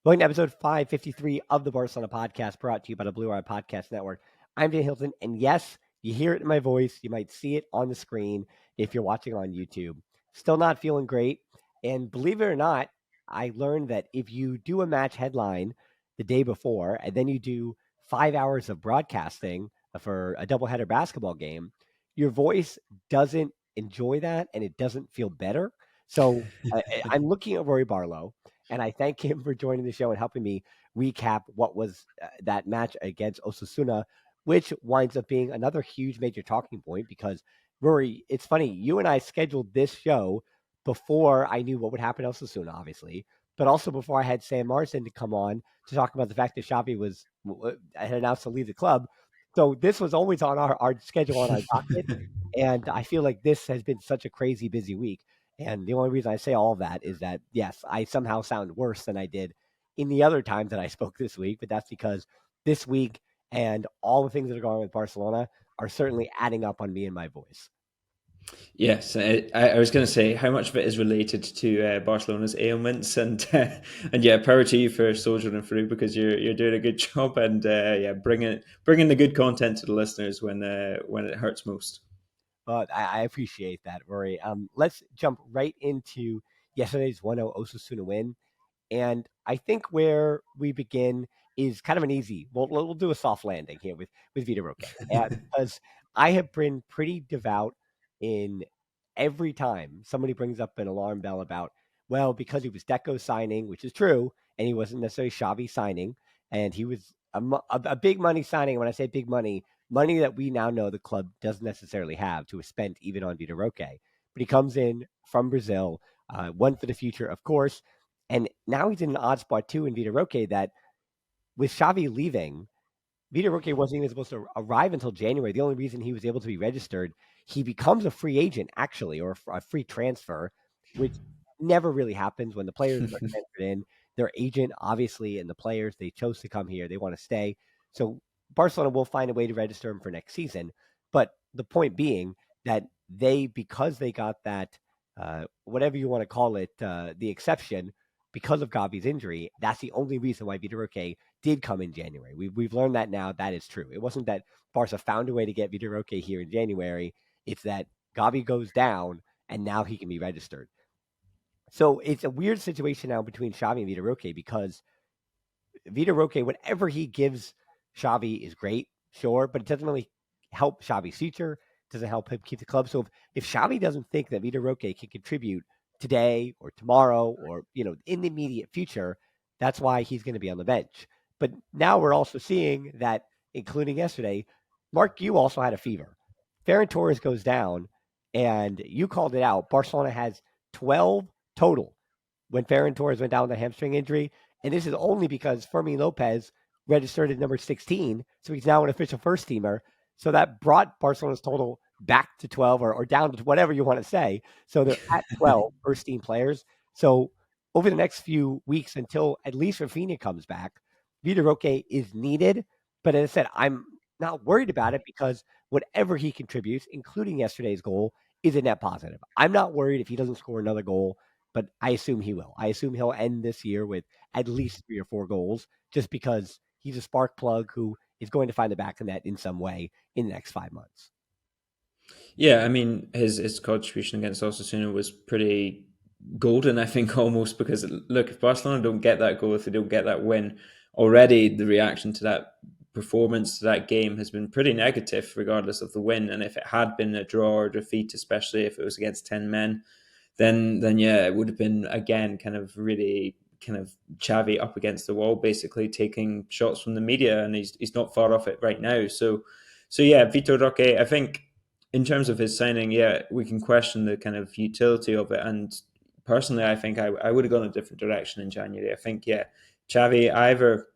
Welcome to episode 553 of the Barcelona podcast, brought to you by the Blue Eye Podcast Network. I'm Dan Hilton, and yes, you hear it in my voice. You might see it on the screen if you're watching on YouTube. Still not feeling great. And believe it or not, I learned that if you do a match headline the day before, and then you do 5 hours of broadcasting for a doubleheader basketball game, your voice doesn't enjoy that, and it doesn't feel better. So I'm looking at Ruairidh Barlow, and I thank him for joining the show and helping me recap what was that match against Osasuna, which winds up being another huge major talking point because, Rory, it's funny, you and I scheduled this show before I knew what would happen to Osasuna, obviously, but also before I had Sam Marsden to come on to talk about the fact that Xavi had announced to leave the club. So this was always on our schedule, on our docket, and I feel like this has been such a crazy busy week. And the only reason I say all of that is that, yes, I somehow sound worse than I did in the other times that I spoke this week, but that's because this week and all the things that are going on with Barcelona are certainly adding up on me and my voice. Yes, I was going to say how much of it is related to Barcelona's ailments, and yeah, power to you for soldiering through because you're doing a good job, and yeah, bringing the good content to the listeners when it hurts most. But I appreciate that, Rory. Let's jump right into yesterday's 1-0 Osasuna win. And I think where we begin is kind of an easy. We'll do a soft landing here with Vitor Roque, because I have been pretty devout in every time somebody brings up an alarm bell about, well, because he was Deco signing, which is true, and he wasn't necessarily Xavi signing, and he was a big money signing. When I say big money, money that we now know the club doesn't necessarily have to have spent even on Vitor Roque. But he comes in from Brazil, one for the future, of course. And now he's in an odd spot too in Vitor Roque that with Xavi leaving, Vitor Roque wasn't even supposed to arrive until January. The only reason he was able to be registered, he becomes a free agent actually, or a free transfer, which never really happens when the players are transferred in. Their agent, obviously, and the players, they chose to come here. They want to stay. So Barcelona will find a way to register him for next season. But the point being that because they got that, whatever you want to call it, the exception, because of Gavi's injury, that's the only reason why Vitor Roque did come in January. We've learned that now. That is true. It wasn't that Barca found a way to get Vitor Roque here in January. It's that Gavi goes down and now he can be registered. So it's a weird situation now between Xavi and Vitor Roque because Vitor Roque, whatever he gives Xavi is great, sure, but it doesn't really help Xavi's future. Doesn't help him keep the club. So if Xavi doesn't think that Vitor Roque can contribute today or tomorrow or in the immediate future, that's why he's going to be on the bench. But now we're also seeing that, including yesterday, Mark Yu also had a fever. Ferran Torres goes down, and you called it out. Barcelona has 12 total when Ferran Torres went down with a hamstring injury. And this is only because Fermin Lopez registered at number 16, so he's now an official first teamer. So that brought Barcelona's total back to 12 or down to whatever you want to say. So they're at 12 first team players. So over the next few weeks until at least Rafinha comes back, Vitor Roque is needed. But as I said, I'm not worried about it because whatever he contributes, including yesterday's goal, is a net positive. I'm not worried if he doesn't score another goal, but I assume he will. I assume he'll end this year with at least 3 or 4 goals just because he's a spark plug who is going to find the back of the net in some way in the next 5 months. Yeah, I mean his contribution against Osasuna was pretty golden, I think, almost because look, if Barcelona don't get that goal, if they don't get that win, already the reaction to that performance, to that game, has been pretty negative, regardless of the win. And if it had been a draw or defeat, especially if it was against 10 men, then yeah, it would have been again kind of really kind of Xavi up against the wall, basically taking shots from the media, and he's not far off it right now. So yeah, Vitor Roque, I think in terms of his signing, yeah, we can question the kind of utility of it. And personally, I think I would have gone a different direction in January. I think, yeah, Xavi, either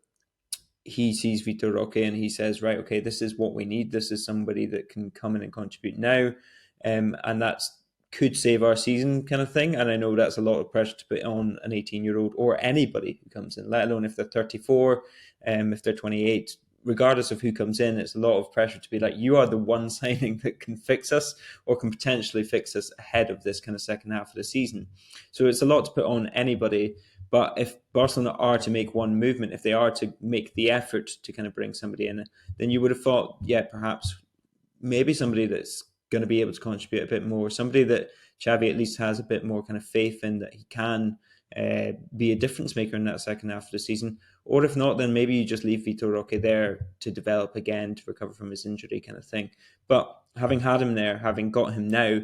he sees Vitor Roque and he says, right, okay, this is what we need. This is somebody that can come in and contribute now. And that's could save our season kind of thing. And I know that's a lot of pressure to put on an 18-year-old or anybody who comes in, let alone if they're 34, if they're 28, regardless of who comes in, it's a lot of pressure to be like, you are the one signing that can fix us or can potentially fix us ahead of this kind of second half of the season. So it's a lot to put on anybody. But if Barcelona are to make one movement, if they are to make the effort to kind of bring somebody in, then you would have thought, yeah, perhaps maybe somebody that's going to be able to contribute a bit more, somebody that Xavi at least has a bit more kind of faith in, that he can be a difference maker in that second half of the season. Or if not, then maybe you just leave Vitor Roque there to develop again, to recover from his injury kind of thing. But having had him there, having got him now,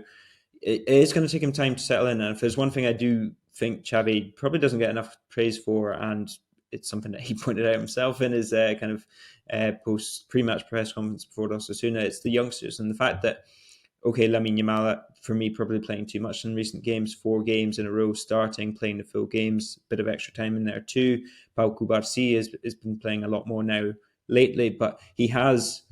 it is going to take him time to settle in. And if there's one thing I do think Xavi probably doesn't get enough praise for, and it's something that he pointed out himself in his kind of post pre-match press conference before Osasuna, it's the youngsters and the fact that, okay, Lamine Yamal, for me, probably playing too much in recent games, 4 games in a row starting, playing the full games, bit of extra time in there too. Pau Cubarsí has been playing a lot more now lately, but he has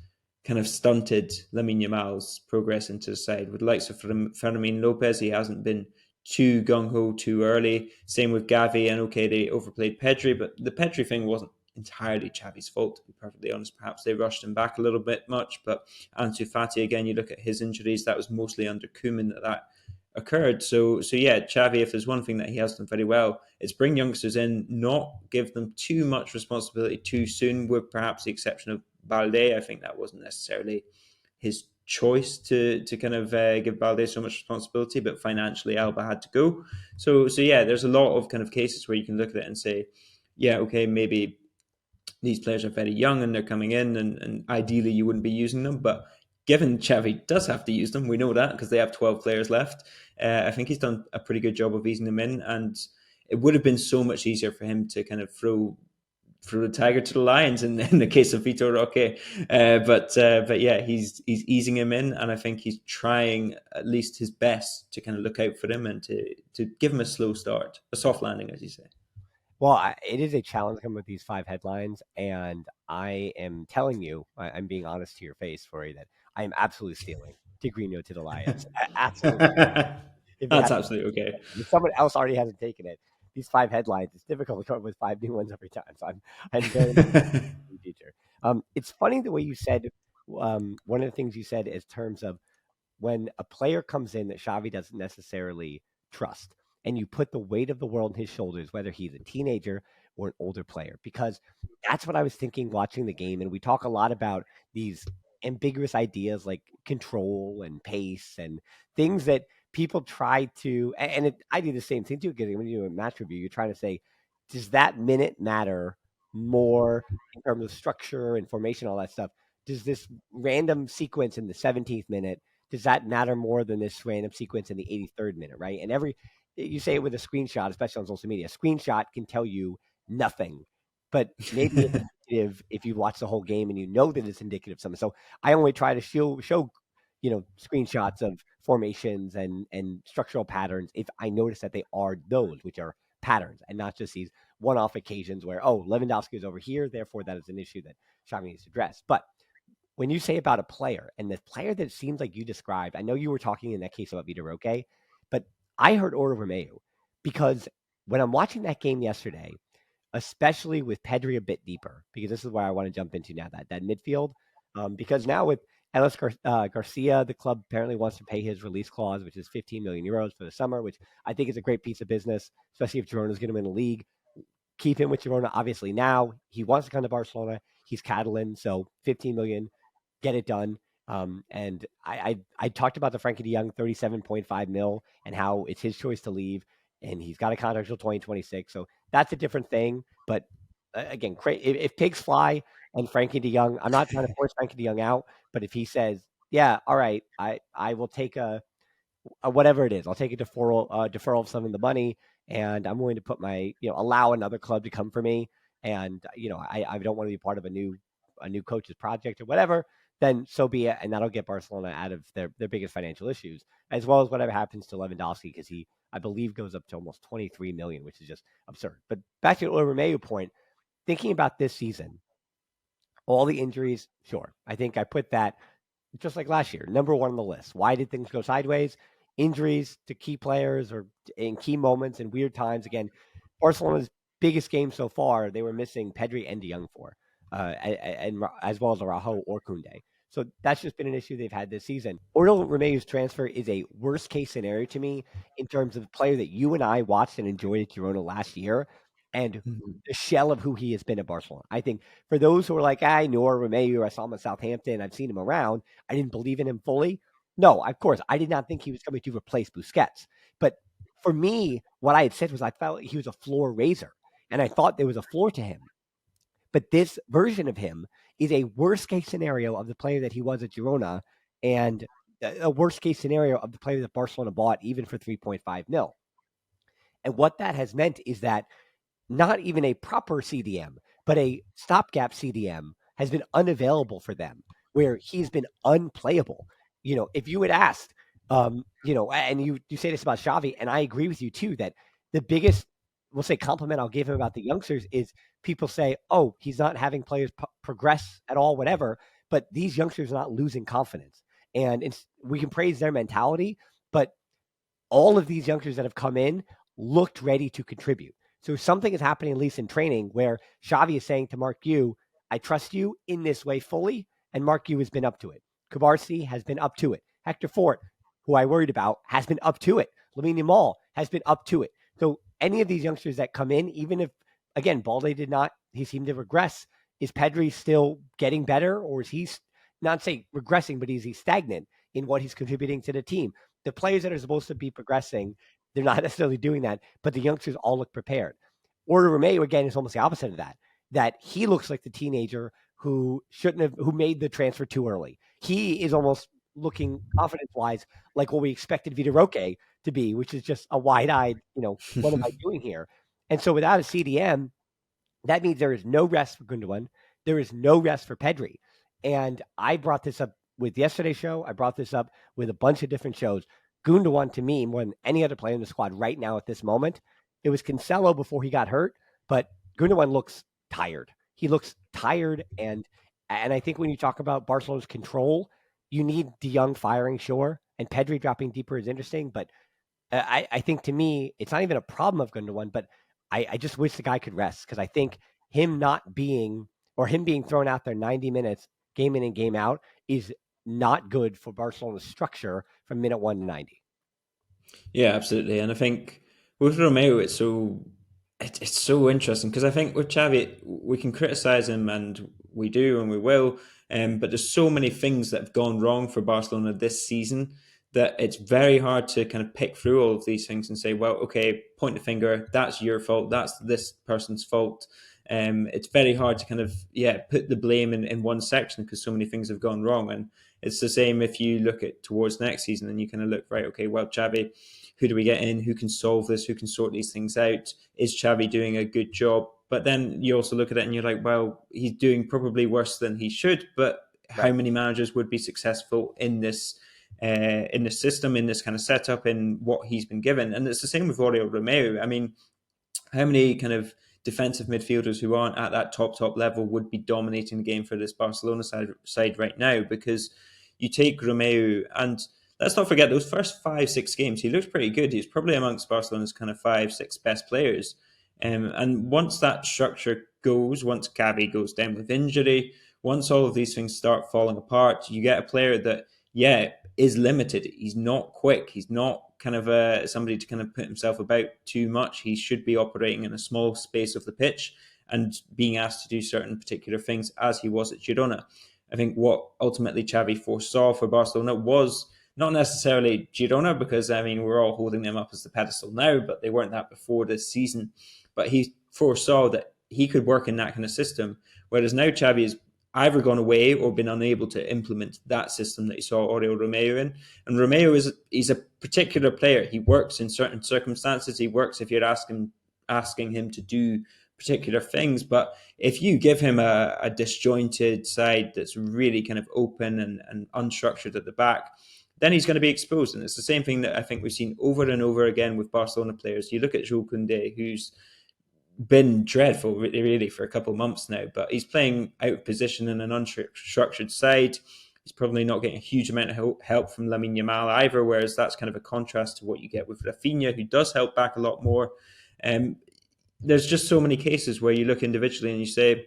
kind of stunted Lamine Yamal's progress into the side. With the likes of Fermin Lopez, he hasn't been too gung-ho too early. Same with Gavi, and okay, they overplayed Pedri, but the Pedri thing wasn't entirely Xavi's fault, to be perfectly honest. Perhaps they rushed him back a little bit much, but Ansu Fati, again, you look at his injuries, that was mostly under Koeman that occurred. So yeah, Xavi, if there's one thing that he has done very well, it's bring youngsters in, not give them too much responsibility too soon, with perhaps the exception of Balde. I think that wasn't necessarily his choice to kind of give Balde so much responsibility, but financially Alba had to go. So yeah, there's a lot of kind of cases where you can look at it and say, yeah, okay, maybe these players are very young and they're coming in, and ideally you wouldn't be using them. But given Xavi does have to use them, we know that because they have 12 players left. I think he's done a pretty good job of easing them in, and it would have been so much easier for him to kind of throw the tiger to the lions in the case of Vitor Roque. But yeah, he's easing him in, and I think he's trying at least his best to kind of look out for him and to give him a slow start, a soft landing, as you say. Well, it is a challenge coming with these 5 headlines, and I am telling you, I'm being honest to your face, Rory, that I am absolutely stealing Tigrino to the Lions. Absolutely. If they That's had, absolutely okay. if someone else already hasn't taken it, these 5 headlines, it's difficult to come up with 5 new ones every time. So I'm very much in the future. It's funny the way you said one of the things you said is terms of when a player comes in that Xavi doesn't necessarily trust, and you put the weight of the world on his shoulders, whether he's a teenager or an older player, because that's what I was thinking watching the game. And we talk a lot about these ambiguous ideas like control and pace and things that people try to, and I do the same thing too, because when you do a match review, you're trying to say, does that minute matter more in terms of structure and formation, all that stuff? Does this random sequence in the 17th minute, does that matter more than this random sequence in the 83rd minute, right? And you say it with a screenshot, especially on social media, a screenshot can tell you nothing, but maybe it's indicative if you watch the whole game and you know that it's indicative of something. So I only try to show screenshots of formations and structural patterns if I notice that they are those, which are patterns, and not just these one-off occasions where, oh, Lewandowski is over here, therefore that is an issue that Xavi needs to address. But when you say about a player, and the player that seems like you described, I know you were talking in that case about Vitor Roque, but I heard Ora Romeu because when I'm watching that game yesterday, especially with Pedri a bit deeper, because this is where I want to jump into now, that midfield. Because now with Garcia, the club apparently wants to pay his release clause, which is 15 million euros for the summer, which I think is a great piece of business, especially if Girona's going to win the league. Keep him with Girona, obviously. Now he wants to come to Barcelona. He's Catalan, so 15 million, get it done. And I talked about the Frankie De Jong 37.5 mil and how it's his choice to leave, and he's got a contract until 2026. So that's a different thing. But again, if pigs fly and Frankie De Jong, I'm not trying to force Frankie De Jong out, but if he says, yeah, all right, I will take whatever it is. I'll take a deferral of some of the money, and I'm willing to put allow another club to come for me. And I don't want to be part of a new coach's project or whatever. Then so be it, and that'll get Barcelona out of their biggest financial issues, as well as whatever happens to Lewandowski, because he, I believe, goes up to almost 23 million, which is just absurd. But back to the Romeo point, thinking about this season, all the injuries, sure, I think I put that just like last year, number one on the list. Why did things go sideways? Injuries to key players or in key moments and weird times. Again, Barcelona's biggest game so far, they were missing Pedri and De Jong for, and as well as Araujo or Kunde. So that's just been an issue they've had this season. Oriol Romeu's transfer is a worst case scenario to me in terms of the player that you and I watched and enjoyed at Girona last year. and Mhm. the shell of who he has been at Barcelona. I think for those who are like, I know Romeo, I saw him at Southampton, I've seen him around, I didn't believe in him fully. No, of course, I did not think he was coming to replace Busquets. But for me, what I had said was I felt he was a floor raiser, and I thought there was a floor to him. But this version of him is a worst case scenario of the player that he was at Girona, and a worst case scenario of the player that Barcelona bought, even for 3.5 mil. And what that has meant is that not even a proper CDM, but a stopgap CDM has been unavailable for them, where he's been unplayable. If you had asked, and you say this about Xavi, and I agree with you too, that the biggest, we'll say, compliment I'll give him about the youngsters is people say, oh, he's not having players progress at all, whatever, but these youngsters are not losing confidence. And we can praise their mentality, but all of these youngsters that have come in looked ready to contribute. So something is happening, at least in training, where Xavi is saying to Mark Yu, I trust you in this way fully. And Mark Yu has been up to it. Kubarsi has been up to it. Hector Fort, who I worried about, has been up to it. Lamine Yamal has been up to it. So any of these youngsters that come in, even if, again, Balde did not, he seemed to regress. Is Pedri still getting better, or is he not say regressing, but is he stagnant in what he's contributing to the team? The players that are supposed to be progressing, they're not necessarily doing that, but the youngsters all look prepared. Order Romeo, again, is almost the opposite of that, that he looks like the teenager who shouldn't have, who made the transfer too early. He is almost looking confidence wise like what we expected Vitor Roque to be, which is just a wide eyed, what am I doing here? And so without a CDM, that means there is no rest for Gundogan. There is no rest for Pedri. And I brought this up with yesterday's show. I brought this up with a bunch of different shows. Gundogan, to me, more than any other player in the squad right now at this moment, it was Cancelo before he got hurt, but Gundogan looks tired. He looks tired, and I think when you talk about Barcelona's control, you need De Jong firing, sure, and Pedri dropping deeper is interesting, but I think to me, it's not even a problem of Gundogan, but I just wish the guy could rest because I think him not being or him being thrown out there 90 minutes, game in and game out, is not good for Barcelona's structure from minute 1 to 90. Yeah, absolutely. And I think with Romeo, it's so interesting because I think with Xavi, we can criticize him, and we do, and we will. But there's so many things that have gone wrong for Barcelona this season that it's very hard to kind of pick through all of these things and say, well, okay, point the finger, that's your fault, that's this person's fault. It's very hard to kind of put the blame in one section because so many things have gone wrong. And it's the same if you look at towards next season and you kind of look, right, okay, well, Xavi, who do we get in? Who can solve this? Who can sort these things out? Is Xavi doing a good job? But then you also look at it and you're like, well, he's doing probably worse than he should. But how Right. many managers would be successful in this system, in this kind of setup, in what he's been given? And it's the same with Oriol Romeo. I mean, how many kind of defensive midfielders who aren't at that top level would be dominating the game for this Barcelona side right now? Because you take Romeo, and let's not forget those first 5-6 games, he looked pretty good. He's probably amongst Barcelona's kind of 5-6 best players. And once that structure goes, once Xavi goes down with injury, once all of these things start falling apart, you get a player that, is limited. He's not quick. He's not kind of somebody to kind of put himself about too much. He should be operating in a small space of the pitch and being asked to do certain particular things as he was at Girona. I think what ultimately Xavi foresaw for Barcelona was not necessarily Girona, because I mean we're all holding them up as the pedestal now, but they weren't that before this season. But he foresaw that he could work in that kind of system, whereas now Xavi is either gone away or been unable to implement that system that he saw Oriol Romeo in. And Romeo he's a particular player. He works in certain circumstances. He works if you're asking him to do particular things. But if you give him a disjointed side that's really kind of open and unstructured at the back, then he's going to be exposed. And it's the same thing that I think we've seen over and over again with Barcelona players. You look at Jules Koundé, who's been dreadful really for a couple of months now, but he's playing out of position in an unstructured side. He's probably not getting a huge amount of help from Lamine Yamal either, whereas that's kind of a contrast to what you get with Rafinha, who does help back a lot more. Um, there's just so many cases where you look individually and you say,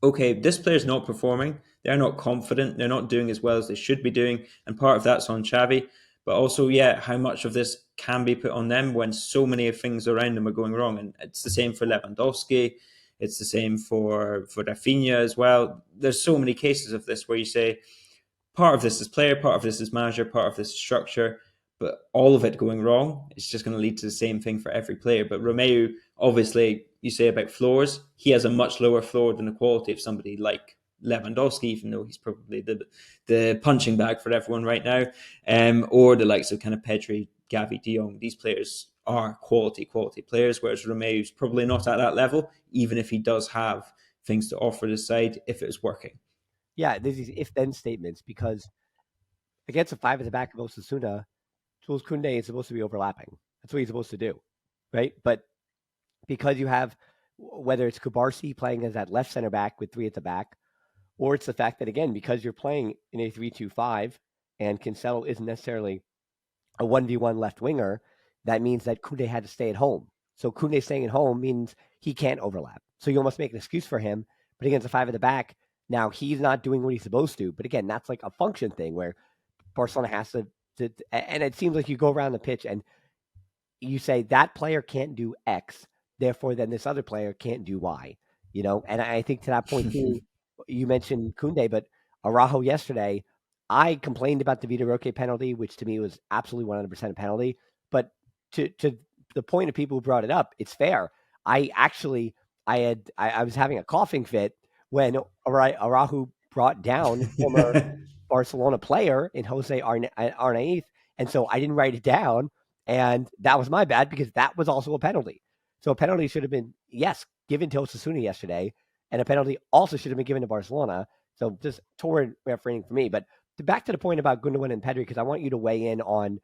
okay, this player's not performing. They're not confident. They're not doing as well as they should be doing. And part of that's on Xavi. but also, yeah, how much of this can be put on them when so many things around them are going wrong. And it's the same for Lewandowski. It's the same for Rafinha as well. There's so many cases of this where you say part of this is player, part of this is manager, part of this is structure, but all of it going wrong, it's just going to lead to the same thing for every player. But Romeu, obviously, you say about floors, he has a much lower floor than the quality of somebody like Lewandowski, even though he's probably the punching bag for everyone right now, or the likes of kind of Pedri, Xavi, De Jong. These players are quality players, whereas Romeu's probably not at that level, even if he does have things to offer the side if it's working. Yeah, there's these if-then statements because against a five at the back of Osasuna, Jules Koundé is supposed to be overlapping. That's what he's supposed to do, right? But because you have whether it's Kubarsi playing as that left center back with three at the back, or it's the fact that again because you're playing in a 3-2-5 and Cancelo isn't necessarily a 1v1 left winger, that means that Koundé had to stay at home. So Koundé staying at home means he can't overlap. So you almost make an excuse for him. But against a five at the back, now he's not doing what he's supposed to. But again, that's like a function thing where Barcelona has to and it seems like you go around the pitch and you say that player can't do X, therefore then this other player can't do Y. And I think to that point too, you mentioned Kunde, but Araujo yesterday, I complained about the Vitor Roque penalty, which to me was absolutely 100% a penalty. But to the point of people who brought it up, it's fair. I actually, I was having a coughing fit when Araujo brought down former Barcelona player in Jose Arnaiz, and so I didn't write it down, and that was my bad because that was also a penalty. So a penalty should have been, yes, given to Osasuna yesterday, and a penalty also should have been given to Barcelona. So just toward refereeing for me. But back to the point about Gundogan and Pedri, because I want you to weigh in on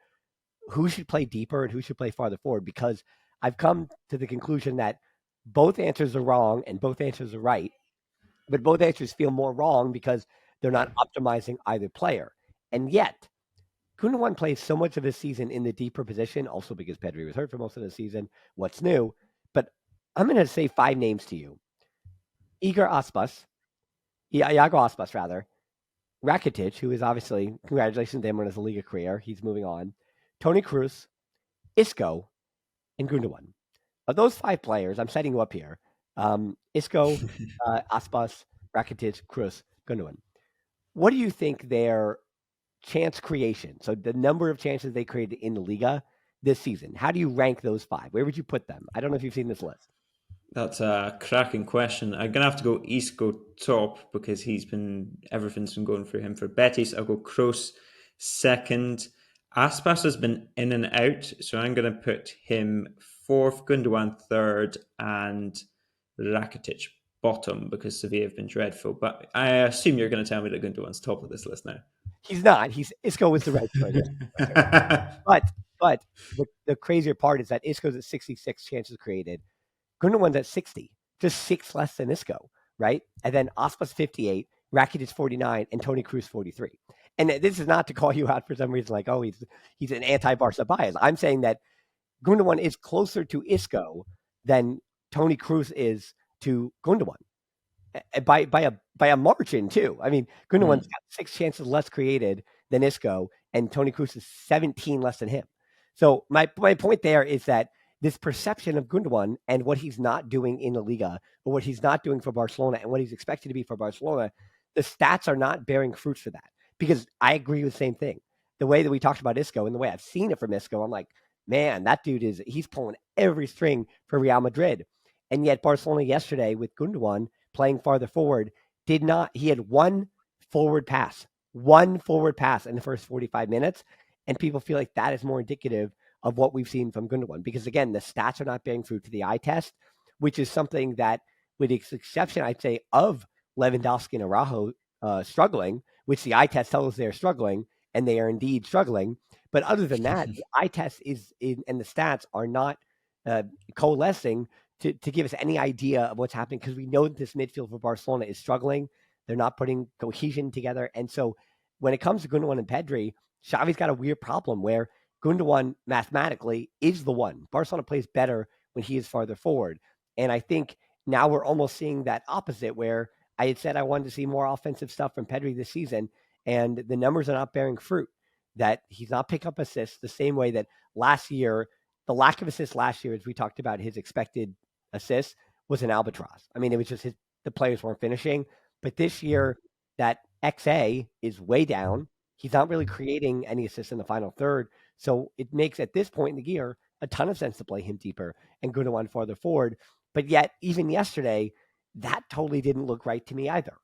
who should play deeper and who should play farther forward, because I've come to the conclusion that both answers are wrong and both answers are right, but both answers feel more wrong because they're not optimizing either player. And yet, Gundogan plays so much of his season in the deeper position, also because Pedri was hurt for most of the season. What's new? But I'm going to say five names to you: Igor Aspas, Iago Aspas, rather, Rakitic, who is obviously, congratulations to him on his Liga career. He's moving on. Tony Cruz, Isco, and Gundogan. Of those five players, I'm setting you up here. Isco, Aspas, Rakitic, Cruz, Gundogan. What do you think their chance creation, so the number of chances they created in the Liga this season, how do you rank those five? Where would you put them? I don't know if you've seen this list. That's a cracking question. I'm gonna have to go Isco top because everything's been going through him for Betis. I'll go Kroos second. Aspas has been in and out, so I'm gonna put him fourth, Gundogan third, and Rakitic bottom because Sevilla have been dreadful. But I assume you're gonna tell me that Gundogan's top of this list now. He's not. Isco was the right choice. But but the crazier part is that Isco's at 66 chances created. Gundogan's at 60, just six less than Isco, right? And then Aspas 58, Rakitic 49, and Tony Cruz 43. And this is not to call you out for some reason, like, oh, he's an anti-Barca bias. I'm saying that Gundogan is closer to Isco than Tony Cruz is to Gundogan by a margin too. I mean, Gundogan's got six chances less created than Isco, and Tony Cruz is 17 less than him. So my point there is that this perception of Gundogan and what he's not doing in the Liga, or what he's not doing for Barcelona, and what he's expected to be for Barcelona, the stats are not bearing fruit for that. Because I agree with the same thing. The way that we talked about Isco and the way I've seen it from Isco, I'm like, man, that dude he's pulling every string for Real Madrid. And yet Barcelona yesterday with Gundogan playing farther forward he had one forward pass in the first 45 minutes. And people feel like that is more indicative of what we've seen from Gundogan. Because again, the stats are not bearing fruit to the eye test, which is something that, with the exception, I'd say, of Lewandowski and Araujo struggling, which the eye test tells us they're struggling, and they are indeed struggling. But other than that, the eye test and the stats are not coalescing to give us any idea of what's happening, because we know that this midfield for Barcelona is struggling. They're not putting cohesion together. And so when it comes to Gundogan and Pedri, Xavi's got a weird problem where Gundogan mathematically is the one. Barcelona plays better when he is farther forward. And I think now we're almost seeing that opposite, where I had said I wanted to see more offensive stuff from Pedri this season, and the numbers are not bearing fruit. that he's not picking up assists the same way that last year, the lack of assists last year, as we talked about, his expected assists was an albatross. I mean, it was just the players weren't finishing. But this year, that XA is way down. He's not really creating any assists in the final third. So it makes, at this point in the year, a ton of sense to play him deeper and Gundogan farther forward. But yet, even yesterday, that totally didn't look right to me either.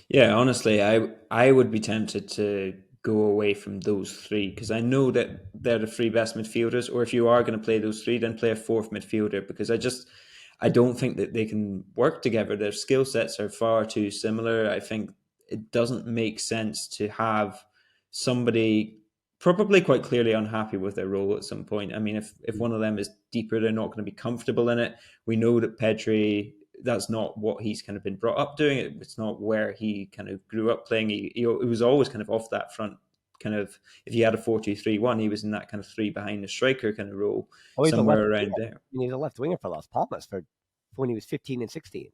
Yeah, honestly, I would be tempted to go away from those three because I know that they're the three best midfielders. Or if you are going to play those three, then play a fourth midfielder because I don't think that they can work together. Their skill sets are far too similar. I think it doesn't make sense to have somebody probably quite clearly unhappy with their role at some point. I mean, if one of them is deeper, they're not going to be comfortable in it. We know that Pedri, that's not what he's kind of been brought up doing. It's not where he kind of grew up playing. He was always kind of off that front. Kind of, if you had a 4-2-3-1, he was in that kind of three behind the striker kind of role, Oh, he's a left somewhere around winger. there. I mean, he's a left winger for Las Palmas for when he was 15 and 16.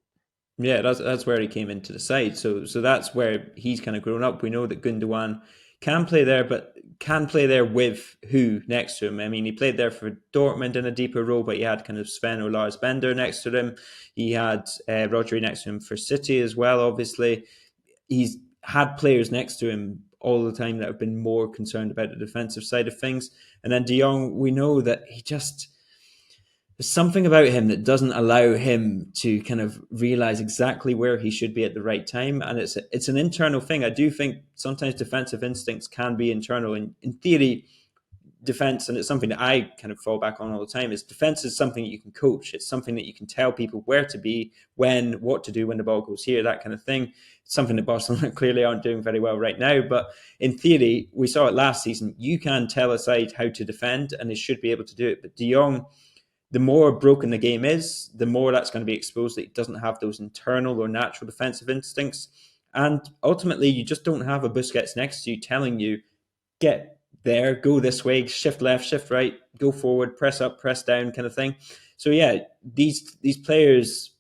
Yeah, that's where he came into the side. So that's where he's kind of grown up. We know that Gundogan can play there, but can play there with who next to him? I mean, he played there for Dortmund in a deeper role, but he had kind of Sven or Lars Bender next to him. He had Rodri next to him for City as well. Obviously, he's had players next to him all the time that have been more concerned about the defensive side of things. And then De Jong, we know that he just there's something about him that doesn't allow him to kind of realize exactly where he should be at the right time, and it's an internal thing. I do think sometimes defensive instincts can be internal. In theory, defense, and it's something that I kind of fall back on all the time, is defense is something that you can coach. It's something that you can tell people where to be, when, what to do when the ball goes here, that kind of thing. It's something that Barcelona clearly aren't doing very well right now. But in theory, we saw it last season. You can tell a side how to defend, and they should be able to do it. But De Jong, the more broken the game is, the more that's going to be exposed that he doesn't have those internal or natural defensive instincts. And ultimately, you just don't have a Busquets next to you telling you, get there, go this way, shift left, shift right, go forward, press up, press down, kind of thing. So yeah, these players,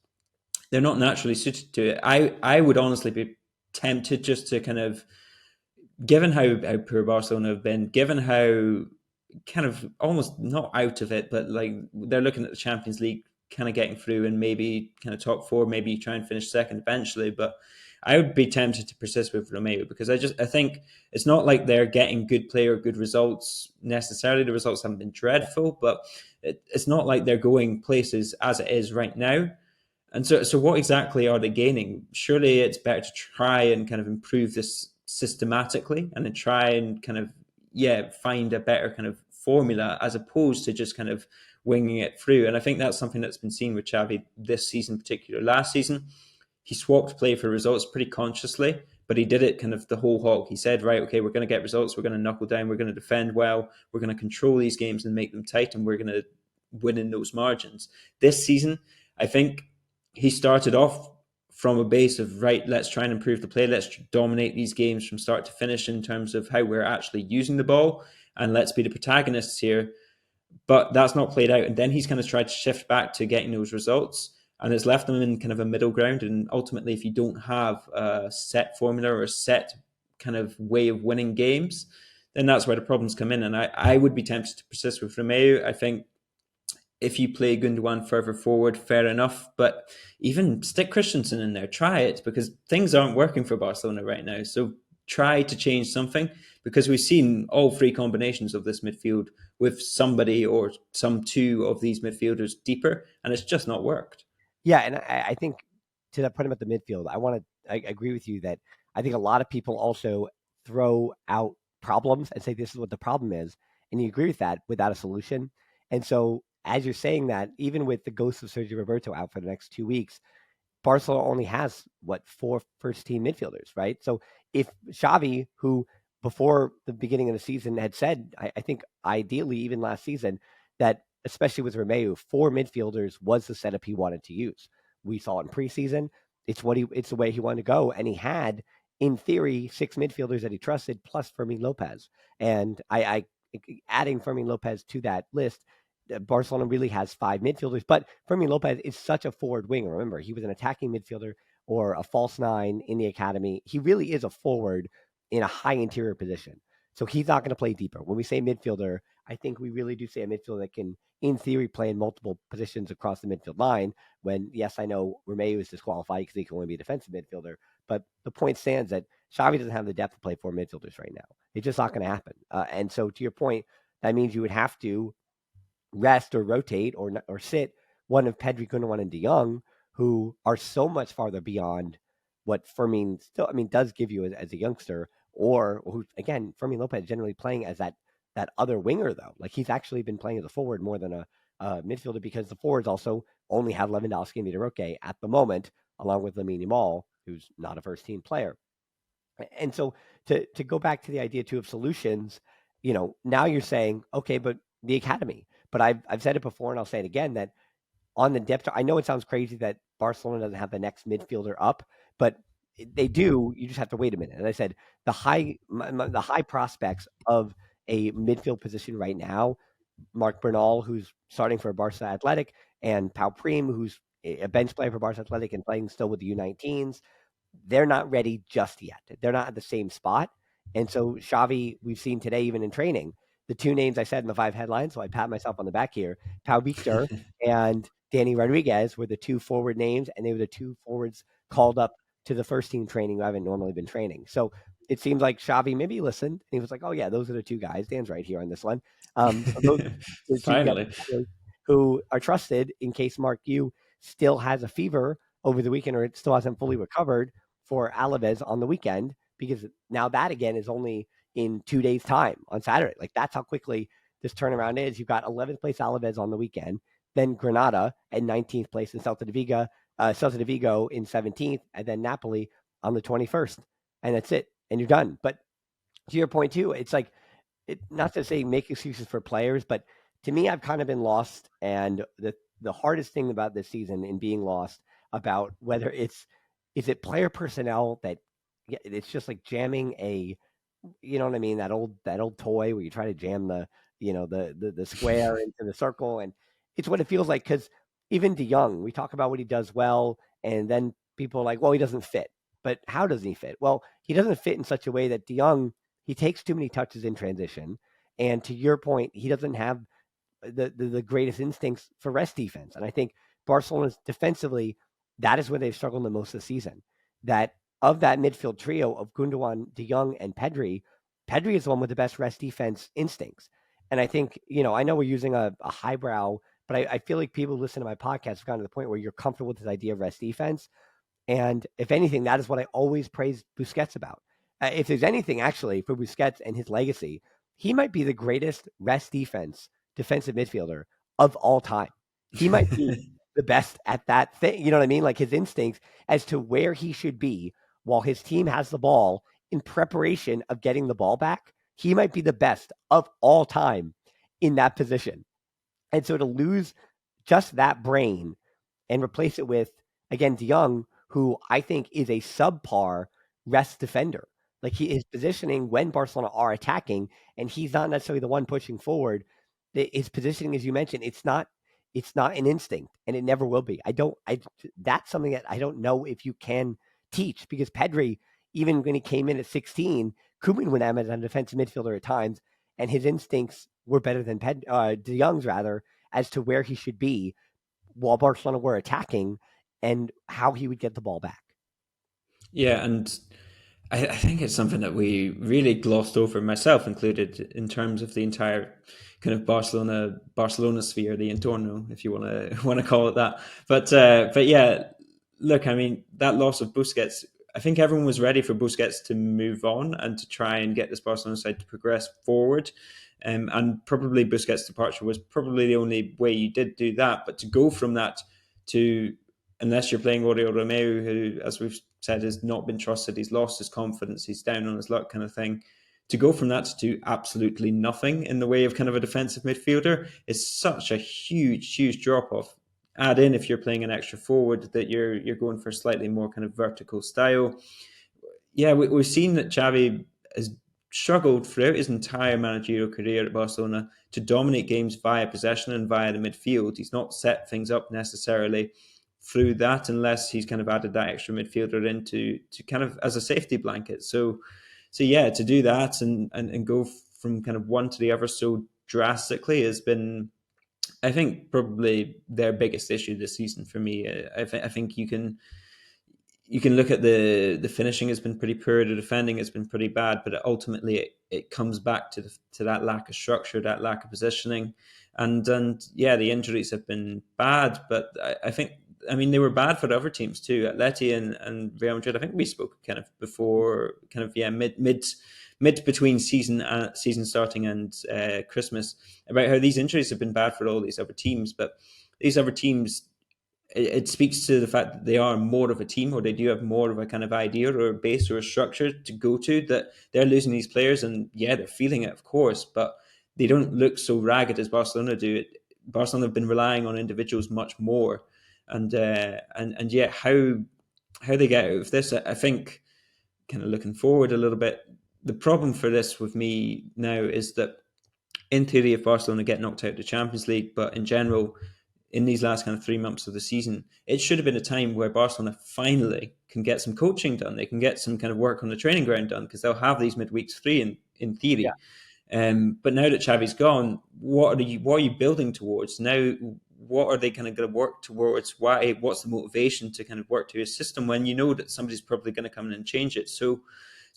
they're not naturally suited to it. I would honestly be tempted just to kind of, given how poor Barcelona have been, given how kind of almost not out of it, but like they're looking at the Champions League kind of getting through and maybe kind of top four, maybe try and finish second eventually. But I would be tempted to persist with Romeo because I think it's not like they're getting good play or good results necessarily. The results haven't been dreadful, but it's not like they're going places as it is right now. And so what exactly are they gaining? Surely it's better to try and kind of improve this systematically and then try and kind of, yeah, find a better kind of formula as opposed to just kind of winging it through. And I think that's something that's been seen with Xavi this season, particularly last season. He swapped play for results pretty consciously, but he did it kind of the whole hog. He said, right, okay, we're going to get results. We're going to knuckle down. We're going to defend well. We're going to control these games and make them tight, and we're going to win in those margins. This season, I think he started off from a base of, right, let's try and improve the play. Let's dominate these games from start to finish in terms of how we're actually using the ball, and let's be the protagonists here. But that's not played out. And then he's kind of tried to shift back to getting those results. And it's left them in kind of a middle ground. And ultimately, if you don't have a set formula or a set kind of way of winning games, then that's where the problems come in. And I would be tempted to persist with Romeo. I think if you play Gundogan further forward, fair enough. But even stick Christensen in there, try it, because things aren't working for Barcelona right now. So try to change something, because we've seen all three combinations of this midfield with somebody or some two of these midfielders deeper, and it's just not worked. Yeah, and I think to that point about the midfield, I agree with you that I think a lot of people also throw out problems and say this is what the problem is, and you agree with that without a solution. And so, as you're saying that, even with the ghost of Sergio Roberto out for the next 2 weeks, Barcelona only has what, four first team midfielders, right? So if Xavi, who before the beginning of the season had said, I think ideally even last season, that especially with Romeu, four midfielders was the setup he wanted to use. We saw it in preseason. It's the way he wanted to go, and he had, in theory, six midfielders that he trusted plus Fermin Lopez. And I adding Fermin Lopez to that list, Barcelona really has five midfielders, but Fermin Lopez is such a forward winger. Remember, he was an attacking midfielder or a false nine in the academy. He really is a forward in a high interior position. So he's not going to play deeper. When we say midfielder, I think we really do say a midfielder that can, in theory, play in multiple positions across the midfield line. When, yes, I know Romeu is disqualified because he can only be a defensive midfielder, but the point stands that Xavi doesn't have the depth to play four midfielders right now. It's just not going to happen. And so, to your point, that means you would have to rest or rotate or sit one of Pedri, Gundogan, and De Jong, who are so much farther beyond what Fermin still, I mean, does give you as a youngster, or who again, Fermin Lopez generally playing as that other winger though. Like he's actually been playing as a forward more than a midfielder because the forwards also only have Lewandowski and Vitor Roque at the moment, along with Lamine Yamal, who's not a first team player. And so to go back to the idea too of solutions, now you're saying, okay, but the academy. But I've said it before and I'll say it again that on the depth, I know it sounds crazy that Barcelona doesn't have the next midfielder up, but they do. You just have to wait a minute. And I said the high prospects of a midfield position right now, Marc Bernal, who's starting for Barca Athletic, and Pau Prim, who's a bench player for Barca Athletic and playing still with the U19s, they're not ready just yet. They're not at the same spot. And so Xavi, we've seen today, even in training, the two names I said in the five headlines, so I pat myself on the back here, Pau Victor and Danny Rodriguez were the two forward names, and they were the two forwards called up to the first team training who haven't normally been training. So it seems like Xavi maybe listened, and he was like, oh, yeah, those are the two guys. Dan's right here on this one. So those are the two young Finally. players who are trusted in case Mark Yu still has a fever over the weekend or it still hasn't fully recovered for Alaves on the weekend, because now that again is only in 2 days' time on Saturday. Like that's how quickly this turnaround is. You've got 11th place Alaves on the weekend, then Granada at 19th place, and Celta de Vigo in 17th, and then Napoli on the 21st, and that's it, and you're done. But to your point too, it's like not to say make excuses for players, but to me, I've kind of been lost, and the hardest thing about this season in being lost about whether is it player personnel that it's just like jamming a you know what I mean, that old toy where you try to jam the square into the circle, and it's what it feels like because even De Jong, we talk about what he does well, and then people are like, well, he doesn't fit. But how does he fit? Well, he doesn't fit in such a way that De Jong he takes too many touches in transition, and to your point, he doesn't have the greatest instincts for rest defense. And I think Barcelona's defensively, that is where they've struggled the most this season. That of that midfield trio of Gundogan, De Jong, and Pedri, Pedri is the one with the best rest defense instincts. And I think, I know we're using a highbrow, but I feel like people who listen to my podcast have gotten to the point where you're comfortable with this idea of rest defense. And if anything, that is what I always praise Busquets about. If there's anything actually for Busquets and his legacy, he might be the greatest rest defensive midfielder of all time. He might be the best at that thing. You know what I mean? Like his instincts as to where he should be while his team has the ball in preparation of getting the ball back. He might be the best of all time in that position. And so to lose just that brain and replace it with, again, De Jong, who I think is a subpar rest defender. Like his positioning when Barcelona are attacking, and he's not necessarily the one pushing forward. His positioning, as you mentioned, it's not an instinct, and it never will be. That's something that I don't know if you can teach because Pedri, even when he came in at 16, Koeman would have him as a defensive midfielder at times, and his instincts were better than De Jong's rather as to where he should be while Barcelona were attacking and how he would get the ball back. Yeah, and I think it's something that we really glossed over, myself included, in terms of the entire kind of Barcelona sphere, the entorno, if you want to want to call it that. But yeah, look, I mean that loss of Busquets. I think everyone was ready for Busquets to move on and to try and get this Barcelona side to progress forward. And probably Busquets' departure was probably the only way you did do that. But to go from that to, unless you're playing Oriol Romeu, who, as we've said, has not been trusted, he's lost his confidence, he's down on his luck kind of thing. To go from that to absolutely nothing in the way of kind of a defensive midfielder is such a huge, huge drop off. Add in, if you're playing an extra forward, that you're going for slightly more kind of vertical style. Yeah, we've seen that Xavi has struggled throughout his entire managerial career at Barcelona to dominate games via possession and via the midfield. He's not set things up necessarily through that unless he's kind of added that extra midfielder into to kind of as a safety blanket. So So yeah, to do that and go from kind of one to the other so drastically has been, I think, probably their biggest issue this season for me. I think you can look at the finishing has been pretty poor, the defending has been pretty bad, but ultimately it comes back to that lack of structure, that lack of positioning, and yeah, the injuries have been bad, but I think, I mean, they were bad for the other teams too. Atleti and Real Madrid. I think we spoke kind of before, kind of, yeah, mid between season starting and Christmas, about how these injuries have been bad for all these other teams, but these other teams, it speaks to the fact that they are more of a team, or they do have more of a kind of idea or a base or a structure to go to, that they're losing these players, and yeah, they're feeling it, of course, but they don't look so ragged as Barcelona do. Barcelona have been relying on individuals much more, and yeah, how they get out of this, I think, kind of looking forward a little bit. The problem for this with me now is that, in theory, if Barcelona get knocked out of the Champions League, but in general, in these last kind of 3 months of the season, it should have been a time where Barcelona finally can get some coaching done. They can get some kind of work on the training ground done, because they'll have these midweeks free in Yeah. theory. But now that Xavi's gone, what are you building towards now? What are they kind of going to work towards? Why? What's the motivation to kind of work to a system when you know that somebody's probably going to come in and change it? So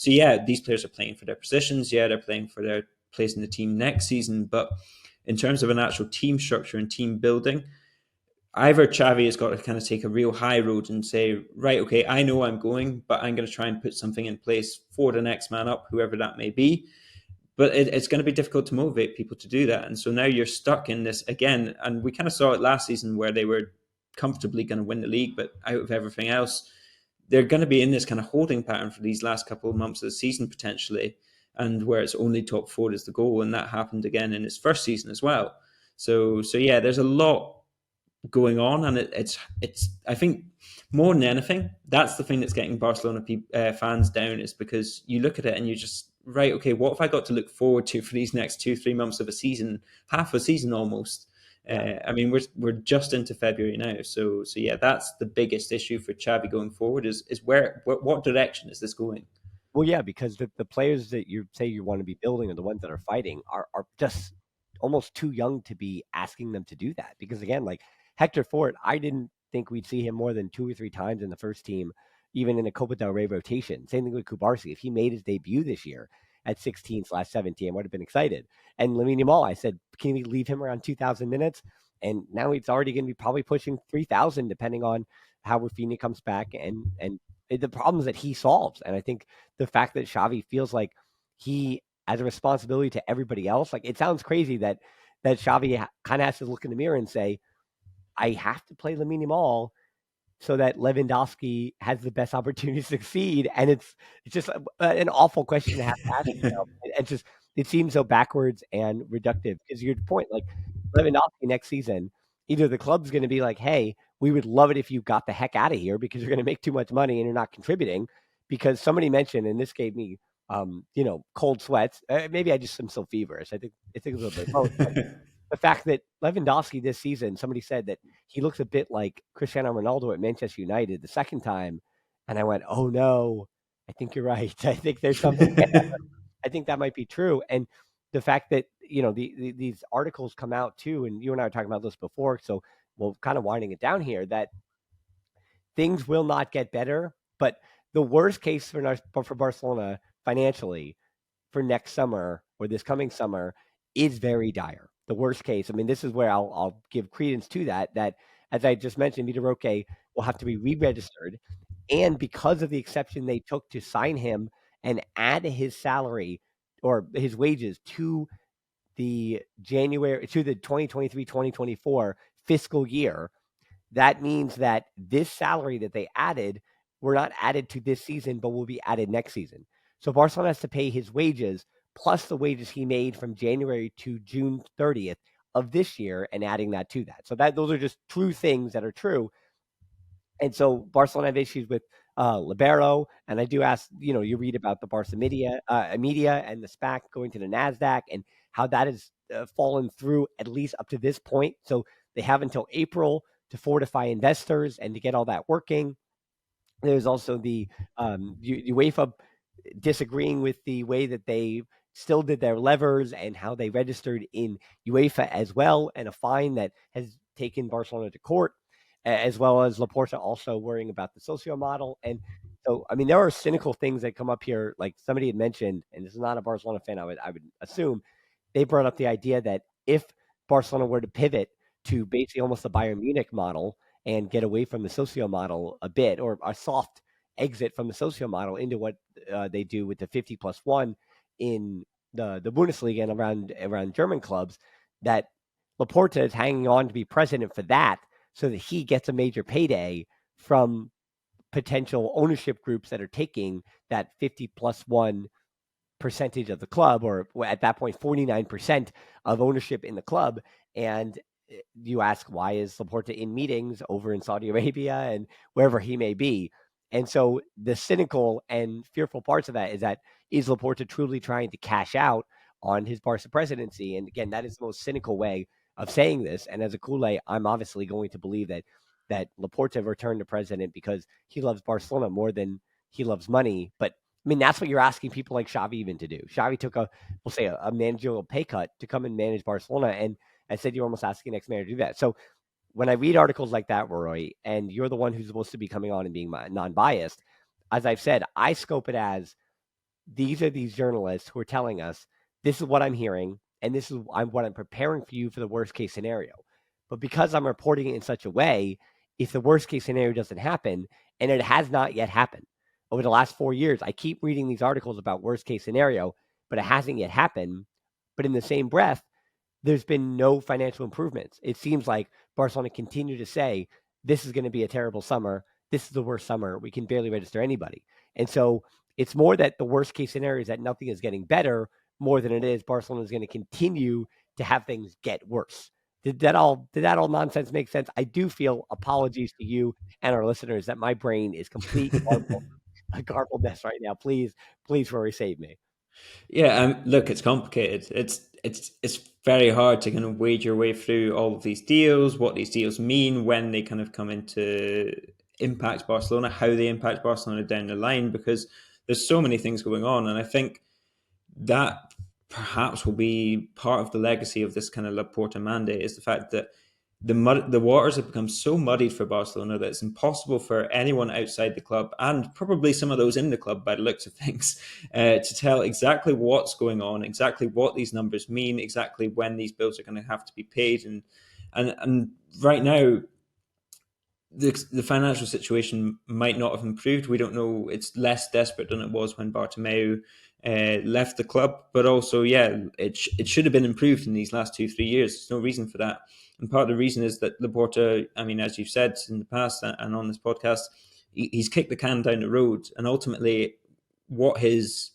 yeah, these players are playing for their positions. Yeah, they're playing for their place in the team next season. But in terms of an actual team structure and team building, either Xavi has got to kind of take a real high road and say, right, okay, I know I'm going, but I'm going to try and put something in place for the next man up, whoever that may be. But it's going to be difficult to motivate people to do that. And so now you're stuck in this again. And we kind of saw it last season, where they were comfortably going to win the league, but out of everything else, they're going to be in this kind of holding pattern for these last couple of months of the season potentially, and where it's only top four is the goal. And that happened again in his first season as well. So yeah, there's a lot going on, and it's I think, more than anything, that's the thing that's getting Barcelona fans down, is because you look at it and you just, right, okay, what have I got to look forward to for these next 2 3 months of a season, half a season almost. Yeah. I mean, we're just into February now, so yeah, that's the biggest issue for Xavi going forward, is where, what direction is this going? Well, yeah, because the players that you say you want to be building, or the ones that are fighting, are just almost too young to be asking them to do that. Because again, like Hector Fort, I didn't think we'd see him more than 2 or 3 times in the first team, even in a Copa del Rey rotation. Same thing with Kubarsi. If he made his debut this year at 16/17, I would have been excited. And Lamine Yamal, I said, can we leave him around 2,000 minutes? And now he's already going to be probably pushing 3,000, depending on how Rafinha comes back and the problems that he solves. And I think the fact that Xavi feels like he has a responsibility to everybody else. Like, it sounds crazy that Xavi kind of has to look in the mirror and say, I have to play Lamine Yamal so that Lewandowski has the best opportunity to succeed. And it's just an awful question to have to ask yourself. It's just, it seems so backwards and reductive, because your point, like Lewandowski next season, either the club's going to be like, hey, we would love it if you got the heck out of here because you're going to make too much money and you're not contributing. Because somebody mentioned, and this gave me, cold sweats. Maybe I just am so feverish. I think it's a little bit both. But the fact that Lewandowski this season, somebody said that he looks a bit like Cristiano Ronaldo at Manchester United the second time, and I went, "Oh no, I think you're right. I think there's something there. I think that might be true." And the fact that these articles come out too, and you and I were talking about this before, so we're kind of winding it down here, that things will not get better, but the worst case for Barcelona financially for next summer, or this coming summer, is very dire. The worst case. I mean, this is where I'll give credence to that. That, as I just mentioned, Vitor Roque will have to be re-registered, and because of the exception they took to sign him and add his salary or his wages to the 2023-2024 fiscal year, that means that this salary that they added were not added to this season, but will be added next season. So Barcelona has to pay his wages plus the wages he made from January to June 30th of this year, and adding that to that. So those are just true things that are true. And so Barcelona have issues with Libero, and I do ask, you read about the Barca media and the SPAC going to the Nasdaq, and how that has fallen through at least up to this point. So they have until April to fortify investors and to get all that working. There's also the UEFA disagreeing with the way that they still did their levers and how they registered in UEFA as well, and a fine that has taken Barcelona to court, as well as Laporta also worrying about the socio model. And so, I mean, there are cynical things that come up here. Like somebody had mentioned, and this is not a Barcelona fan, I would assume they brought up the idea that if Barcelona were to pivot to basically almost the Bayern Munich model and get away from the socio model a bit, or a soft exit from the socio model into what they do with the 50 plus one in the Bundesliga and around German clubs, that Laporta is hanging on to be president for that, so that he gets a major payday from potential ownership groups that are taking that 50 plus one percentage of the club, or at that point 49% of ownership in the club. And you ask, why is Laporta in meetings over in Saudi Arabia and wherever he may be? And so the cynical and fearful parts of that is Laporta truly trying to cash out on his Barca presidency? And again, that is the most cynical way of saying this. And as a Kool-Aid, I'm obviously going to believe that Laporta returned to president because he loves Barcelona more than he loves money. But I mean, that's what you're asking people like Xavi even to do. Xavi took we'll say, a managerial pay cut to come and manage Barcelona, and I said you're almost asking next manager to do that. So when I read articles like that, Roy, and you're the one who's supposed to be coming on and being non-biased, as I've said, I scope it as these are these journalists who are telling us this is what I'm hearing, and this is what I'm preparing for you for the worst case scenario. But because I'm reporting it in such a way, if the worst case scenario doesn't happen, and it has not yet happened over the last 4 years, I keep reading these articles about worst case scenario, but it hasn't yet happened. But in the same breath, there's been no financial improvements. It seems like Barcelona continue to say, this is going to be a terrible summer. This is the worst summer. We can barely register anybody. And so it's more that the worst case scenario is that nothing is getting better more than it is Barcelona is going to continue to have things get worse. Did that all nonsense make sense? I do feel, apologies to you and our listeners, that my brain is complete a garbled mess right now. Please, Rory, save me. Yeah, look, it's complicated. It's very hard to kind of wade your way through all of these deals, what these deals mean, when they kind of come into impact Barcelona, how they impact Barcelona down the line, because there's so many things going on, and I think that perhaps will be part of the legacy of this kind of Laporta mandate, is the fact that the waters have become so muddied for Barcelona that it's impossible for anyone outside the club, and probably some of those in the club by the looks of things, to tell exactly what's going on, exactly what these numbers mean, exactly when these bills are going to have to be paid. And right now, the financial situation might not have improved. We don't know. It's less desperate than it was when Bartomeu left the club. But also, yeah, it should have been improved in these last 2-3 years. There's no reason for that. And part of the reason is that Laporta, I mean, as you've said in the past and on this podcast, he's kicked the can down the road. And ultimately, what his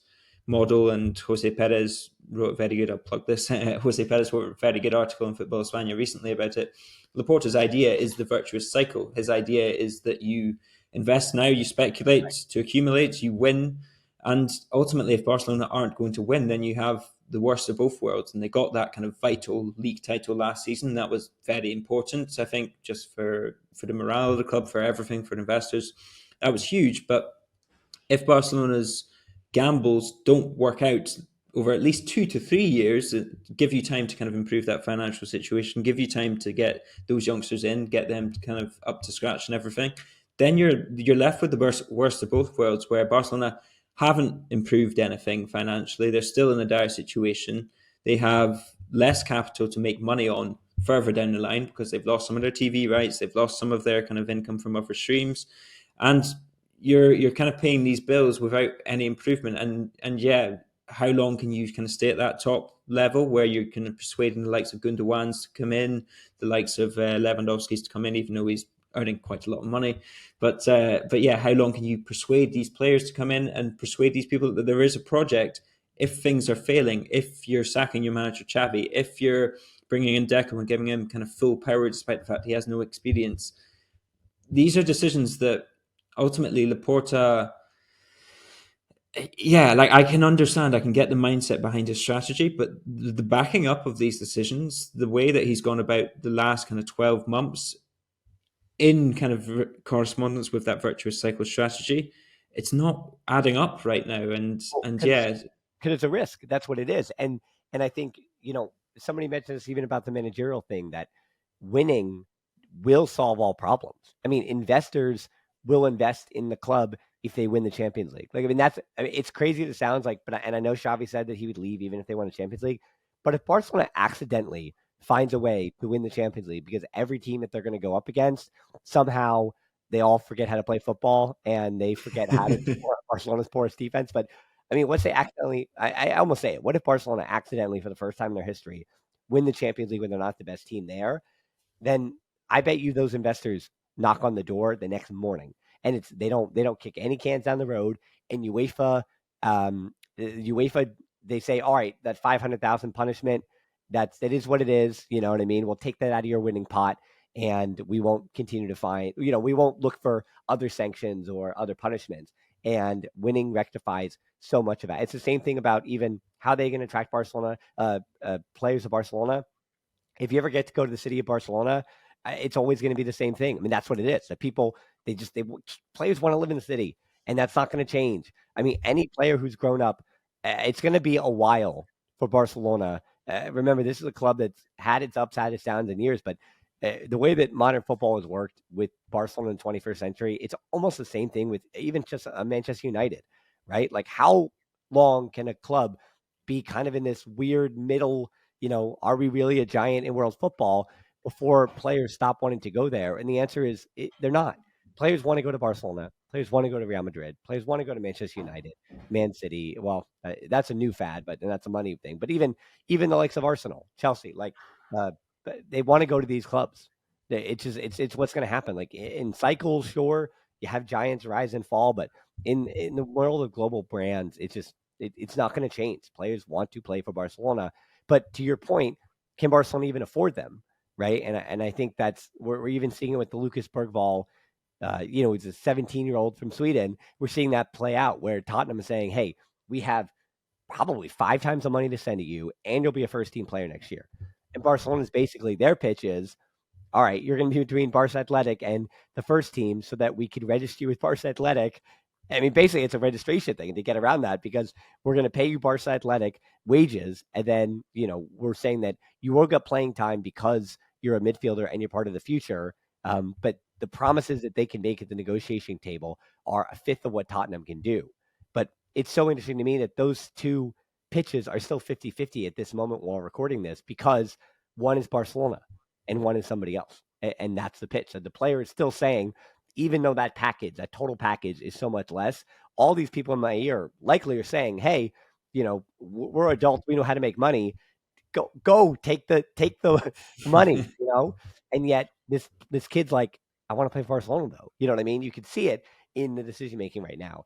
model, and Jose Perez wrote a very good, I'll plug this, Jose Perez wrote a very good article in Football España recently about it. Laporta's idea is the virtuous cycle. His idea is that you invest now, you speculate to accumulate, you win. And ultimately, if Barcelona aren't going to win, then you have the worst of both worlds. And they got that kind of vital league title last season. That was very important, I think, just for the morale of the club, for everything, for investors. That was huge. But if Barcelona's gambles don't work out over at least 2 to 3 years, give you time to kind of improve that financial situation, give you time to get those youngsters in, get them kind of up to scratch and everything, then you're left with the worst of both worlds, where Barcelona haven't improved anything financially. They're still in a dire situation. They have less capital to make money on further down the line because they've lost some of their TV rights, they've lost some of their kind of income from other streams, and you're kind of paying these bills without any improvement. And yeah, how long can you kind of stay at that top level where you're kind of persuading the likes of Gundogan's to come in, the likes of Lewandowski's to come in, even though he's earning quite a lot of money. But yeah, how long can you persuade these players to come in and persuade these people that there is a project? If things are failing, if you're sacking your manager Xavi, if you're bringing in Deco and giving him kind of full power despite the fact he has no experience, these are decisions that ultimately Laporta, yeah, like I can understand, I can get the mindset behind his strategy, but the backing up of these decisions, the way that he's gone about the last kind of 12 months in kind of correspondence with that virtuous cycle strategy, it's not adding up right now. Well, And because yeah, it's a risk. That's what it is. And I think, somebody mentioned this even about the managerial thing, that winning will solve all problems. I mean, investors will invest in the club if they win the Champions League. Like, it's crazy as it sounds like, and I know Xavi said that he would leave even if they won the Champions League. But if Barcelona accidentally finds a way to win the Champions League because every team that they're going to go up against somehow they all forget how to play football and they forget how to support Barcelona's porous defense. But I mean, once they accidentally, I almost say it. What if Barcelona accidentally, for the first time in their history, win the Champions League when they're not the best team there? Then I bet you those investors knock on the door the next morning, and they don't kick any cans down the road. And UEFA, they say, all right, that 500,000 punishment, that is what it is. You know what I mean? We'll take that out of your winning pot, and we won't continue to find. We won't look for other sanctions or other punishments. And winning rectifies so much of that. It's the same thing about even how they can attract Barcelona players of Barcelona. If you ever get to go to the city of Barcelona, it's always going to be the same thing. I mean, that's what it is. That people, they players want to live in the city, and that's not going to change. I mean, any player who's grown up, it's going to be a while for Barcelona. Remember, this is a club that's had its ups, had its downs in years, but the way that modern football has worked with Barcelona in the 21st century, it's almost the same thing with even just a Manchester United, right? Like, how long can a club be kind of in this weird middle, are we really a giant in world football before players stop wanting to go there? And the answer is they're not. Players want to go to Barcelona. Players want to go to Real Madrid. Players want to go to Manchester United, Man City. Well, that's a new fad, but and that's a money thing. But even the likes of Arsenal, Chelsea, like uh, they want to go to these clubs. It's just it's what's going to happen. Like in cycles, sure, you have giants rise and fall, but in the world of global brands, it's not going to change. Players want to play for Barcelona, but to your point, can Barcelona even afford them? Right. And I think that's we're even seeing it with the Lucas Bergvall. He's a 17-year-old from Sweden. We're seeing that play out where Tottenham is saying, hey, we have probably 5 times the money to send to you, and you'll be a first team player next year. And Barcelona's basically their pitch is, all right, you're going to be between Barca Athletic and the first team so that we could register you with Barca Athletic. I mean, basically, it's a registration thing to get around that because we're going to pay you Barca Athletic wages. And then, we're saying that you will get playing time because you're a midfielder and you're part of the future. But the promises that they can make at the negotiation table are a fifth of what Tottenham can do. But it's so interesting to me that those two pitches are still 50-50 at this moment while recording this because one is Barcelona and one is somebody else. And that's the pitch. So the player is still saying, even though that total package is so much less, all these people in my ear likely are saying, hey, we're adults. We know how to make money. Go take the money. And yet this kid's like, I want to play for Barcelona though. You know what I mean? You can see it in the decision making right now.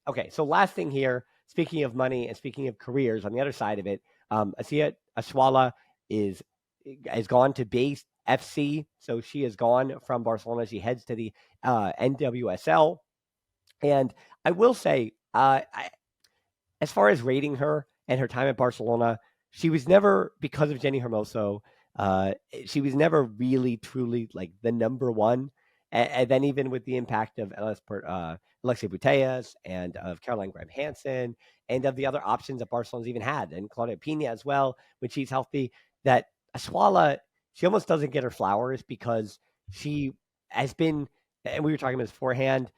Okay, so last thing here, speaking of money and speaking of careers, on the other side of it, Asisat Oshoala is has gone to base FC. So she has gone from Barcelona. She heads to the NWSL. And I will say, as far as rating her and her time at Barcelona, she was never, because of Jenny Hermoso, she was never really, truly like the number one. And then even with the impact of Alexia Putellas and of Caroline Graham Hansen and of the other options that Barcelona's even had, and Claudia Pina as well, when she's healthy, that Aswala, she almost doesn't get her flowers because she has been, and we were talking about this beforehand,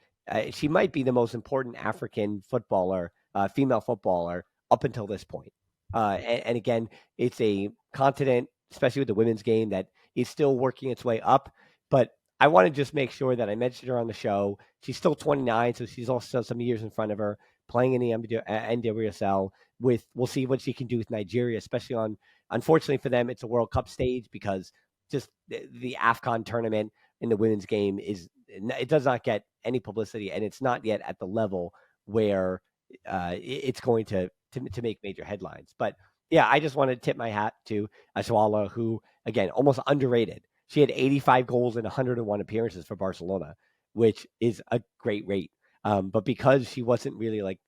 she might be the most important African footballer, female footballer, up until this point. And again, it's a continent, especially with the women's game, that is still working its way up. But I want to just make sure that I mentioned her on the show. She's still 29, so she's also some years in front of her playing in the NWSL. We'll see what she can do with Nigeria, especially on. Unfortunately for them, it's a World Cup stage because just the AFCON tournament in the women's game it does not get any publicity, and it's not yet at the level where it's going to make major headlines. But yeah, I just want to tip my hat to Ashwala, who again almost underrated. She had 85 goals in 101 appearances for Barcelona, which is a great rate. But because she wasn't really like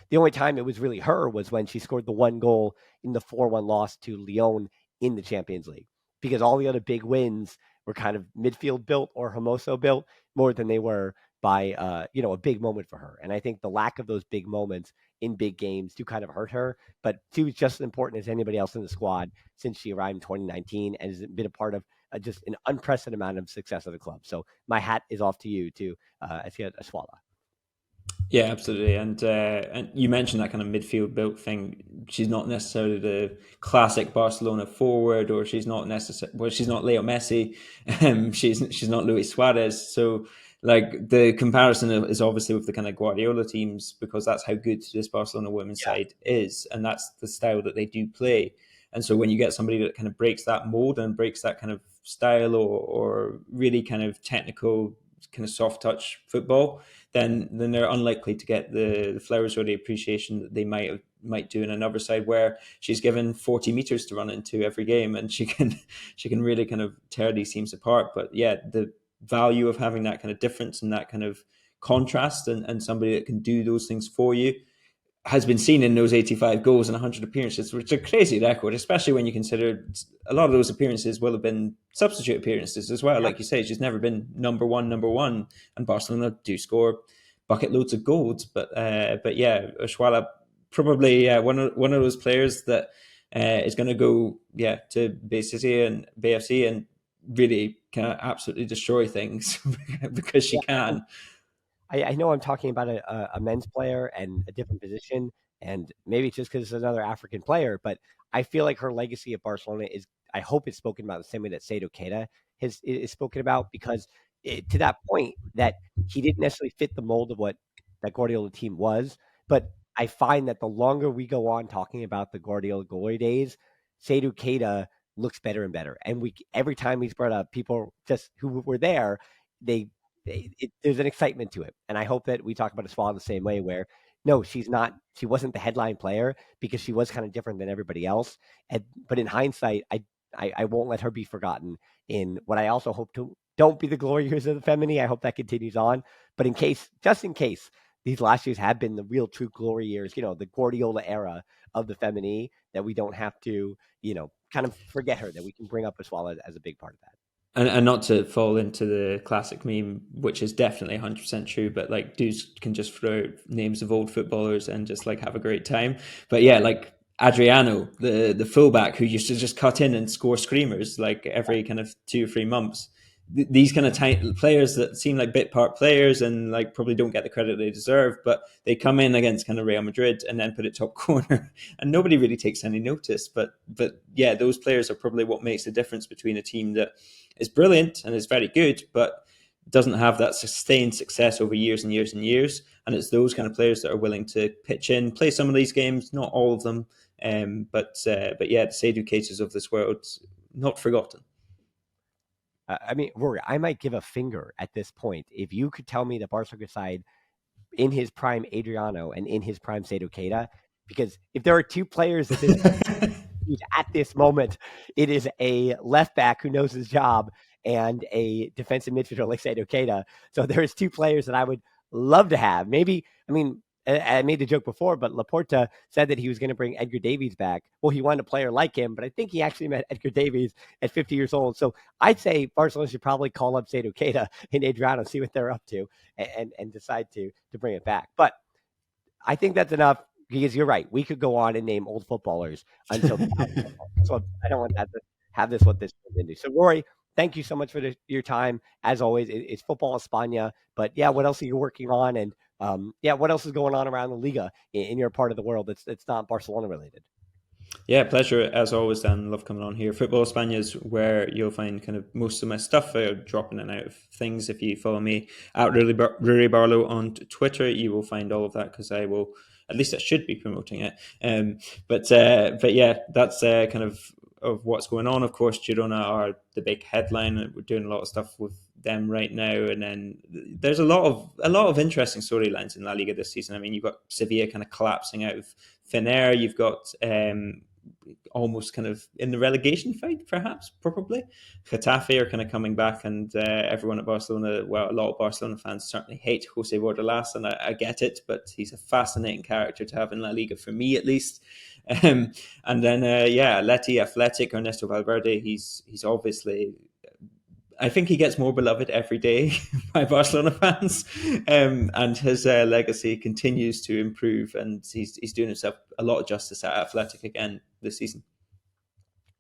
the only time it was really her was when she scored the one goal in the 4-1 loss to Lyon in the Champions League. Because all the other big wins were kind of midfield built or Hermoso built more than they were by a big moment for her. And I think the lack of those big moments in big games do kind of hurt her. But she was just as important as anybody else in the squad since she arrived in 2019 and has been a part of just an unprecedented amount of success of the club. So my hat is off to you, to Asisat Oshoala. Yeah, absolutely. And you mentioned that kind of midfield built thing. She's not necessarily the classic Barcelona forward, or she's not necessarily she's not Leo Messi. She's not Luis Suarez. So like the comparison is obviously with the kind of Guardiola teams, because that's how good this Barcelona women's Yeah. side is, and that's the style that they do play. And so when you get somebody that kind of breaks that mold and breaks that kind of style, or really kind of technical, kind of soft touch football, then they're unlikely to get the flowers or the appreciation that they might do in another side, where she's given 40 meters to run into every game, and she can really kind of tear these teams apart. But yeah, the value of having that kind of difference and that kind of contrast, and somebody that can do those things for you, has been seen in those 85 goals and 100 appearances, which is a crazy record, especially when you consider a lot of those appearances will have been substitute appearances as well. Yeah. Like you say, she's never been number one, and Barcelona do score bucket loads of goals. But yeah, Oshuala probably one of those players that is going to go to Bay City and BFC and really kind of absolutely destroy things because she Yeah. can. I know I'm talking about a men's player and a different position, and maybe it's just because it's another African player, but I feel like her legacy at Barcelona is, I hope it's spoken about the same way that Seydou Keita is spoken about, because to that point that he didn't necessarily fit the mold of what that Guardiola team was. But I find that the longer we go on talking about the Guardiola glory days, Seydou Keita looks better and better. And every time he's brought up, people just who were there, they there's an excitement to it. And I hope that we talk about Aswal the same way, where no, she's not, she wasn't the headline player because she was kind of different than everybody else. But in hindsight, I won't let her be forgotten in what I also hope to don't be the glory years of the Femini. I hope that continues on. But just in case, these last years have been the real true glory years, the Guardiola era of the Femini, that we don't have to, kind of forget her, that we can bring up Aswal as a big part of that. And not to fall into the classic meme, which is definitely 100% true, but like dudes can just throw names of old footballers and just like have a great time. But yeah, like Adriano, the fullback who used to just cut in and score screamers like every kind of 2 or 3 months. These kind of players that seem like bit part players and like probably don't get the credit they deserve, but they come in against kind of Real Madrid and then put it top corner, and nobody really takes any notice. But yeah, those players are probably what makes the difference between a team that is brilliant and is very good, but doesn't have that sustained success over years and years and years. And it's those kind of players that are willing to pitch in, play some of these games, not all of them, but yeah, the Seydou Keita's of this world, not forgotten. I mean, Rory, I might give a finger at this point if you could tell me the Barcelona side in his prime Adriano and in his prime Seydou Keita, because if there are two players that this at this moment, it is a left back who knows his job and a defensive midfielder like Seydou Keita. So there's two players that I would love to have. Maybe, I mean, I made the joke before, but Laporta said that he was going to bring Edgar Davies back. Well, he wanted a player like him, but I think he actually met Edgar Davies at 50 years old. So I'd say Barcelona should probably call up Seydou Keita and Adriano, see what they're up to, and decide to bring it back. But I think that's enough, because you're right. We could go on and name old footballers until the so I don't want that to have this what this turns into. So Rory, thank you so much for your time. As always, it's football España, but yeah, what else are you working on? And yeah, what else is going on around the Liga in your part of the world that's not Barcelona related? Yeah, pleasure as always, Dan. Love coming on here. Football España is where you'll find kind of most of my stuff. Dropping in and out of things. If you follow me at Ruairidh Barlow on Twitter, you will find all of that, because I will, at least I should be promoting it. But yeah, that's kind of what's going on. Of course, Girona are the big headline. We're doing a lot of stuff with them right now, and then there's a lot of interesting storylines in La Liga this season. I mean, you've got Sevilla kind of collapsing out of thin air. You've got almost kind of in the relegation fight, perhaps, probably. Getafe are kind of coming back, and everyone at Barcelona, well, a lot of Barcelona fans certainly hate Jose Bordalas, and I get it, but he's a fascinating character to have in La Liga, for me at least. And then, Athletic, Ernesto Valverde, he's obviously I think he gets more beloved every day by Barcelona fans, and his legacy continues to improve, and he's doing himself a lot of justice at Athletic again this season.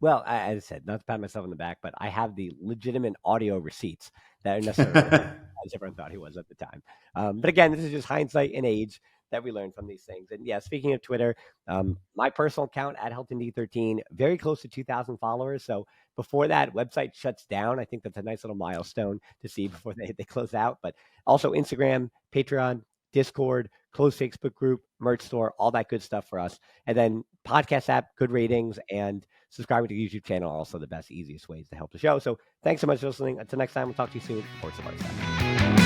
Well, as I said, not to pat myself on the back, but I have the legitimate audio receipts that are necessarily as everyone thought he was at the time. But again, this is just hindsight and age that we learn from these things. And yeah, speaking of Twitter, my personal account at HeltonD13, very close to 2,000 followers. So before that website shuts down, I think that's a nice little milestone to see before they close out. But also Instagram, Patreon, Discord, closed Facebook group, merch store, all that good stuff for us. And then podcast app, good ratings, and subscribing to the YouTube channel are also the best, easiest ways to help the show. So thanks so much for listening. Until next time, we'll talk to you soon. Sports of Barca.